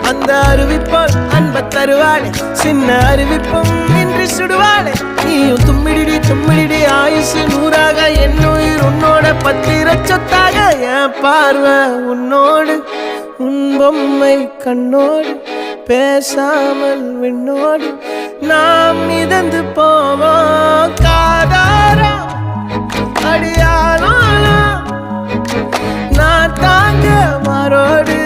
அந்த அறிவிப்போல் அன்ப தருவாளே சின்ன அறிவிப்பும் இன்றி சுடுவாளே நீயும் தும்மிடி ஆயுசு நூறாக என் உயிர் உன்னோட பத்திர சொத்தாக என் பார்வை உன்னோடு உன் பொம்மை கண்ணோடு பேசாமல் விண்ணோடு நாம் மிதந்து போவோம் காதாரா அடியானாலும் நான் தாங்க மாறோடு